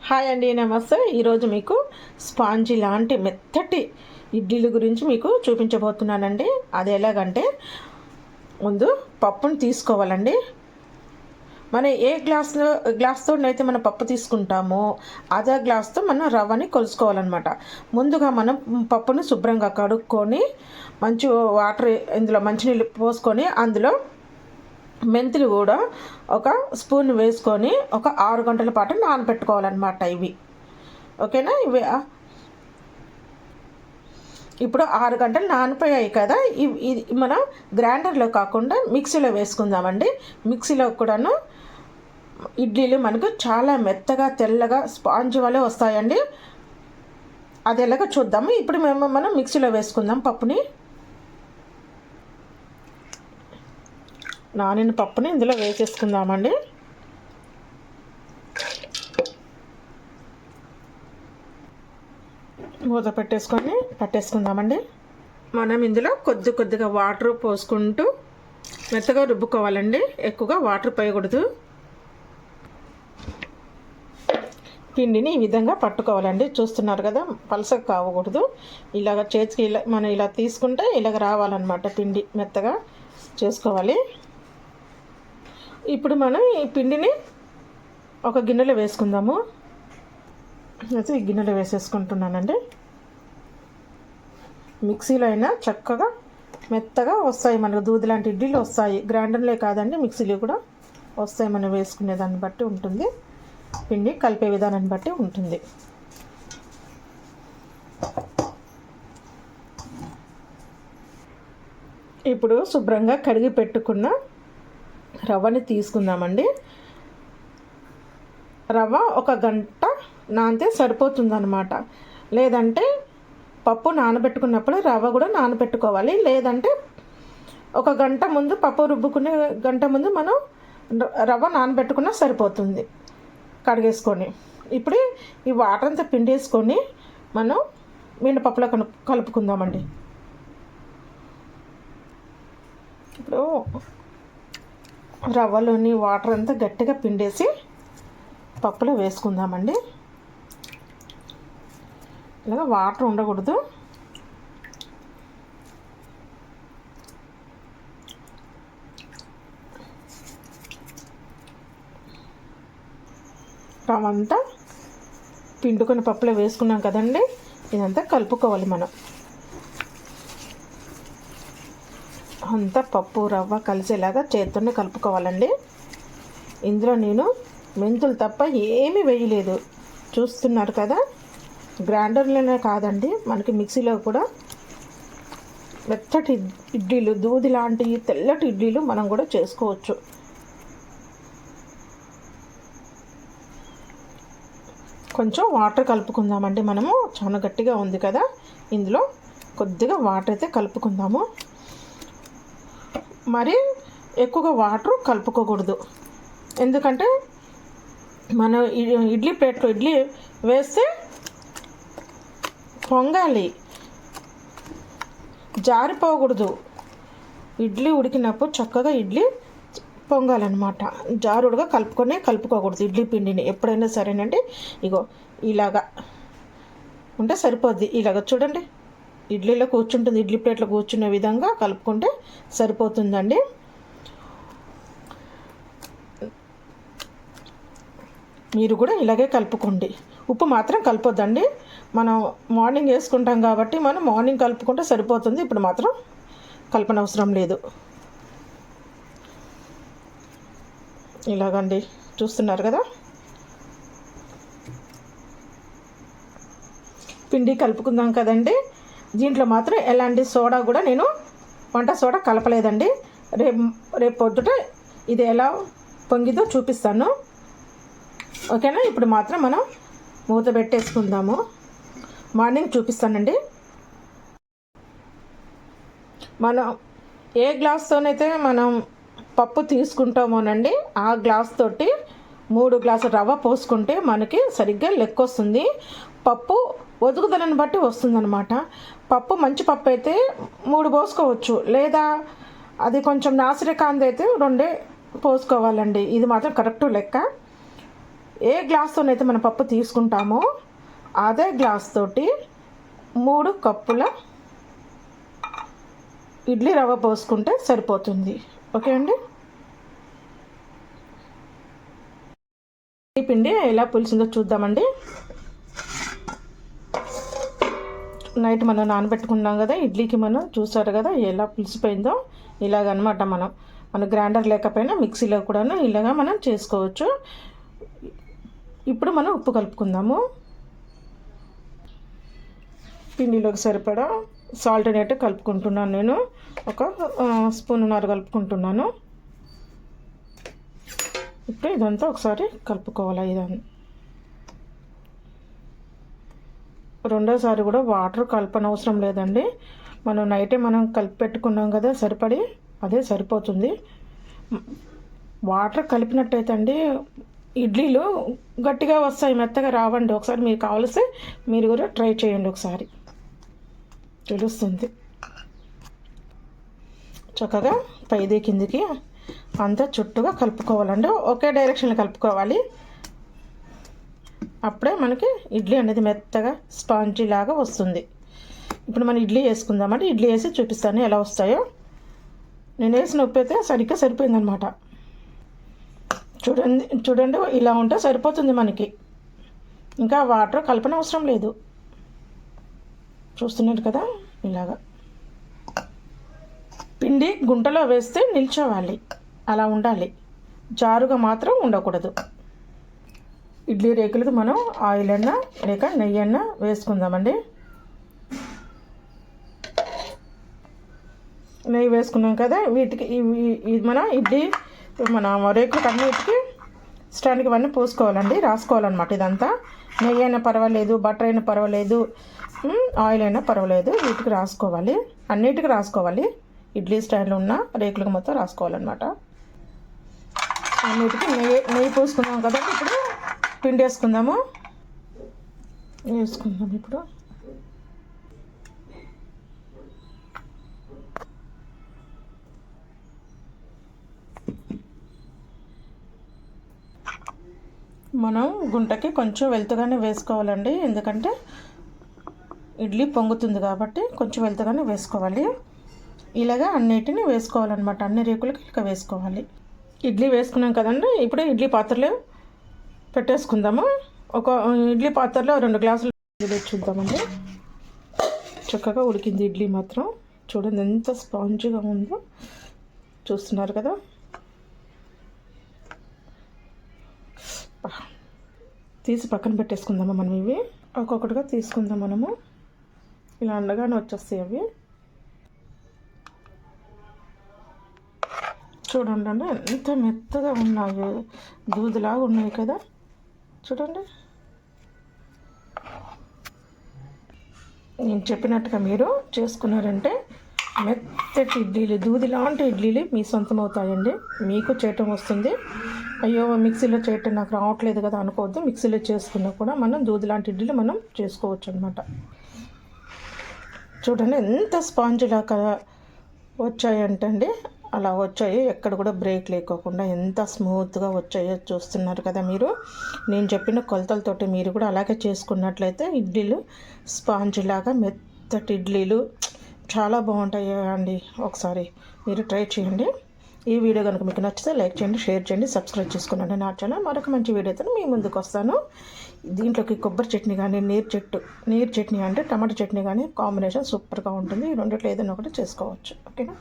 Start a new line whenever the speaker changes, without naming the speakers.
Hi అండి, నమస్తే. ఈరోజు మీకు స్పాంజీ లాంటి మెత్తటి ఇడ్లీల గురించి మీకు చూపించబోతున్నానండి. అది ఎలాగంటే, ముందు పప్పును తీసుకోవాలండి. మనం ఏ గ్లాస్తో అయితే మనం పప్పు తీసుకుంటామో అదే గ్లాస్తో మనం రవ్వని కొలుసుకోవాలన్నమాట. ముందుగా మనం పప్పును శుభ్రంగా కడుక్కొని మంచి వాటర్ ఇందులో మంచినీళ్ళు పోసుకొని అందులో మెంతులు కూడా ఒక స్పూన్ వేసుకొని ఒక 6 గంటల పాటు నానబెట్టుకోవాలన్నమాట. ఇవి ఓకేనా. ఇవి ఇప్పుడు 6 గంటలు నానిపోయాయి కదా. ఇది మనం గ్రైండర్లో కాకుండా మిక్సీలో వేసుకుందామండి. మిక్సీలో కూడాను ఇడ్లీలు మనకు చాలా మెత్తగా తెల్లగా స్పాంజ్ వలె వస్తాయండి. అది ఎలాగో చూద్దాము. ఇప్పుడు మనం మిక్సీలో వేసుకుందాం పప్పుని. నానిన పప్పుని ఇందులో వేసేసుకుందామండి. మూత పెట్టేసుకుందామండి. మనం ఇందులో కొద్దిగా వాటర్ పోసుకుంటూ మెత్తగా రుబ్బుకోవాలండి. ఎక్కువగా వాటర్ పోయకూడదు. పిండిని ఈ విధంగా పట్టుకోవాలండి. చూస్తున్నారు కదా, పలసగా కావకూడదు. ఇలాగ చేతికి మనం ఇలా తీసుకుంటే ఇలాగ రావాలన్నమాట. పిండి మెత్తగా చేసుకోవాలి. ఇప్పుడు మనం ఈ పిండిని ఒక గిన్నెలో వేసుకుందాము. అయితే ఈ గిన్నెలో వేసేసుకుంటున్నానండి. మిక్సీలో అయినా చక్కగా మెత్తగా వస్తాయి మనకు, దూది లాంటి ఇడ్లీలు వస్తాయి. గ్రైండర్లే కాదండి, మిక్సీలో కూడా వస్తాయి. మనం వేసుకునే దాన్ని బట్టి ఉంటుంది, పిండి కలిపే విధానాన్ని బట్టి ఉంటుంది. ఇప్పుడు శుభ్రంగా కడిగి పెట్టుకున్న రవ్వని తీసుకుందామండి. రవ్వ 1 గంట నానితే సరిపోతుందన్నమాట. లేదంటే పప్పు నానబెట్టుకున్నప్పుడు రవ్వ కూడా నానబెట్టుకోవాలి. లేదంటే 1 గంట ముందు, పప్పు రుబ్బుకునే గంట ముందు మనం రవ్వ నానబెట్టుకున్నా సరిపోతుంది కడిగేసుకొని. ఇప్పుడు ఈ వాటర్ అంతా పిండేసుకొని మనం మినపప్పులో కలుపుకుందామండి. ఇప్పుడు రవ్వలోని వాటర్ అంతా గట్టిగా పిండేసి పప్పులో వేసుకుందామండి. ఇలాగ వాటర్ ఉండకూడదు. రవ్వ అంతా పిండుకొని పప్పులో వేసుకున్నాం కదండి. ఇదంతా కలుపుకోవాలి మనం. అంతా పప్పు రవ్వ కలిసేలాగా చేత్తోనే కలుపుకోవాలండి. ఇందులో నేను మెంతులు తప్ప ఏమీ వేయలేదు. చూస్తున్నారు కదా, గ్రైండర్లోనే కాదండి, మనకి మిక్సీలో కూడా మెత్తటి ఇడ్లీలు, దూది లాంటి తెల్లటి ఇడ్లీలు మనం కూడా చేసుకోవచ్చు. కొంచెం వాటర్ కలుపుకుందామండి. మనము చాలా గట్టిగా ఉంది కదా, ఇందులో కొద్దిగా వాటర్ అయితే కలుపుకుందాము. మరి ఎక్కువగా వాటర్ కలుపుకోకూడదు. ఎందుకంటే మనం ఇడ్లీ ప్లేట్లో ఇడ్లీ వేస్తే పొంగాలి, జారిపోకూడదు. ఇడ్లీ ఉడికినప్పుడు చక్కగా ఇడ్లీ పొంగాలన్నమాట. జారుడుగా కలుపుకోకూడదు ఇడ్లీ పిండిని ఎప్పుడైనా సరేనండి. ఇగో ఇలాగా ఉంటే సరిపోద్ది. ఇలాగ చూడండి, ఇడ్లీలో కూర్చుంటుంది, ఇడ్లీ ప్లేట్లో కూర్చునే విధంగా కలుపుకుంటే సరిపోతుందండి. మీరు కూడా ఇలాగే కలుపుకోండి. ఉప్పు మాత్రం కలపొద్దండి. మనం మార్నింగ్ వేసుకుంటాం కాబట్టి మనం మార్నింగ్ కలుపుకుంటే సరిపోతుంది. ఇప్పుడు మాత్రం కలపనవసరం లేదు. ఇలాగండి, చూస్తున్నారు కదా, పిండి కలుపుకుందాం కదండి. దీంట్లో మాత్రం ఎలాంటి సోడా కూడా నేను వంట సోడా కలపలేదండి. రేపు పొద్దుట ఇది ఎలా పొంగిదో చూపిస్తాను, ఓకేనా. ఇప్పుడు మాత్రం మనం మూత పెట్టేసుకుందాము. మార్నింగ్ చూపిస్తానండి. మనం ఏ గ్లాస్తోనైతే మనం పప్పు తీసుకుంటామోనండి, ఆ గ్లాస్ తోటి 3 గ్లాసుల రవ్వ పోసుకుంటే మనకి సరిగ్గా లెక్క వస్తుంది. పప్పు ఒదుగుదలను బట్టి వస్తుందన్నమాట. పప్పు మంచి పప్పు అయితే 3 పోసుకోవచ్చు, లేదా అది కొంచెం నాసిరకాంది అయితే 2 పోసుకోవాలండి. ఇది మాత్రం కరెక్ట్ లెక్క. ఏ గ్లాస్తోనైతే మనం పప్పు తీసుకుంటామో అదే గ్లాస్ తోటి 3 కప్పుల ఇడ్లీ రవ్వ పోసుకుంటే సరిపోతుంది. ఓకే అండి. ఈ పిండి ఎలా పులిసిందో చూద్దామండి. నైట్ మనం నానబెట్టుకున్నాం కదా ఇడ్లీకి, మనం చూసారు కదా ఎలా పులిసిపోయిందో. ఇలాగనమాట మన గ్రైండర్ లేకపోయినా మిక్సీలో కూడా ఇలాగా మనం చేసుకోవచ్చు. ఇప్పుడు మనం ఉప్పు కలుపుకుందాము. పిండిలోకి సరిపడా సాల్ట్ అనేట్టు కలుపుకుంటున్నాను. నేను 1 స్పూన్నర కలుపుకుంటున్నాను. ఇప్పుడు ఇదంతా ఒకసారి కలుపుకోవాలి. ఇదంతా రెండోసారి కూడా వాటర్ కలపనవసరం లేదండి. మనం నైటే కలిపి పెట్టుకున్నాం కదా సరిపడి, అదే సరిపోతుంది. వాటర్ కలిపినట్టయితే అండి ఇడ్లీలు గట్టిగా వస్తాయి, మెత్తగా రావండి. ఒకసారి మీకు కావలిస్తే మీరు కూడా ట్రై చేయండి, ఒకసారి తెలుస్తుంది. చక్కగా పైది కిందికి అంతా చుట్టుగా కలుపుకోవాలండి. ఒకే డైరెక్షన్లో కలుపుకోవాలి. అప్పుడే మనకి ఇడ్లీ అనేది మెత్తగా స్పాంజీ లాగా వస్తుంది. ఇప్పుడు మనం ఇడ్లీ వేసుకుందామంటే ఇడ్లీ వేసి చూపిస్తాను ఎలా వస్తాయో. నేను వేసిన ఉప్పు అయితే సరిగ్గా సరిపోయిందనమాట. చూడండి ఇలా ఉంటే సరిపోతుంది మనకి. ఇంకా వాటర్ కలపన అవసరం లేదు. చూస్తున్నారు కదా, ఇలాగా పిండి గుంటలో వేస్తే నిల్చోవాలి, అలా ఉండాలి. జారుగా మాత్రం ఉండకూడదు. ఇడ్లీ రేకులకు మనం ఆయిల్ అన్న లేక నెయ్యి అన్న వేసుకుందామండి. నెయ్యి వేసుకున్నాం కదా, వీటికి మన ఇడ్లీ మన రేకులకు అన్నిటికి స్టాండ్కి ఇవన్నీ పోసుకోవాలండి, రాసుకోవాలన్నమాట. ఇదంతా నెయ్యి అయినా పర్వాలేదు, బటర్ అయినా పర్వాలేదు, ఆయిల్ అయినా పర్వాలేదు, వీటికి రాసుకోవాలి, అన్నిటికీ రాసుకోవాలి. ఇడ్లీ స్టాండ్లో ఉన్న రేకులకు మొత్తం రాసుకోవాలన్నమాట. అన్నిటికీ నెయ్యి పోసుకున్నాం కదా. ఇప్పుడు పిండి వేసుకుందాము. ఇప్పుడు మనం గుంటకి కొంచెం వెళ్తుగానే వేసుకోవాలండి, ఎందుకంటే ఇడ్లీ పొంగుతుంది కాబట్టి కొంచెం వెళ్తుగానే వేసుకోవాలి. ఇలాగా అన్నిటిని వేసుకోవాలన్నమాట, అన్ని రేకులకి ఇలాగ వేసుకోవాలి. ఇడ్లీ వేసుకున్నాం కదండి. ఇప్పుడు ఇడ్లీ పాత్రలో పెట్టేసుకుందాము. ఒక ఇడ్లీ పాత్రలో 2 గ్లాసులు చూద్దామండి. చక్కగా ఉడికింది ఇడ్లీ మాత్రం. చూడండి ఎంత స్పాంజ్గా ఉందో, చూస్తున్నారు కదా. తీసి పక్కన పెట్టేసుకుందాము మనం. ఇవి ఒక్కొక్కటిగా తీసుకుందాం మనము. ఇలా అండగానే వచ్చేస్తాయి అవి. చూడండి అండి ఎంత మెత్తగా ఉన్నాయి, దూదిలాగా ఉన్నాయి కదా. చూడండి, నేను చెప్పినట్టుగా మీరు చేసుకున్నారంటే మెత్తటి ఇడ్లీలు, దూది లాంటి ఇడ్లీలు మీ సొంతం అవుతాయండి. మీకు చేయటం వస్తుంది. అయ్యో మిక్సీలో చేయటం నాకు రావట్లేదు కదా అనుకోవద్దు. మిక్సీలో చేసుకున్నా కూడా మనం దూది లాంటి ఇడ్లీలు మనం చేసుకోవచ్చు అనమాట. చూడండి ఎంత స్పాంజ్ లాగా వచ్చాయంటండి, అలా వచ్చాయి. ఎక్కడ కూడా బ్రేక్ లేకోకుండా ఎంత స్మూత్గా వచ్చాయో చూస్తున్నారు కదా మీరు. నేను చెప్పిన కొలతలతోటి మీరు కూడా అలాగే చేసుకున్నట్లయితే ఇడ్లీలు స్పాంజ్ లాగా మెత్తటి ఇడ్లీలు చాలా బాగుంటాయి అండి. ఒకసారి మీరు ట్రై చేయండి. ఈ వీడియో కనుక మీకు నచ్చితే లైక్ చేయండి, షేర్ చేయండి, సబ్స్క్రైబ్ చేసుకున్నాను నా ఛానల్. మరొక మంచి వీడియోతో మీ ముందుకు వస్తాను. దీంట్లోకి కొబ్బరి చట్నీ కానీ నీరు చట్నీ అంటే టమాటా చట్నీ కానీ కాంబినేషన్ సూపర్గా ఉంటుంది. ఈ రెండిట్లో ఏదైనా ఒకటి చేసుకోవచ్చు. ఓకేనా.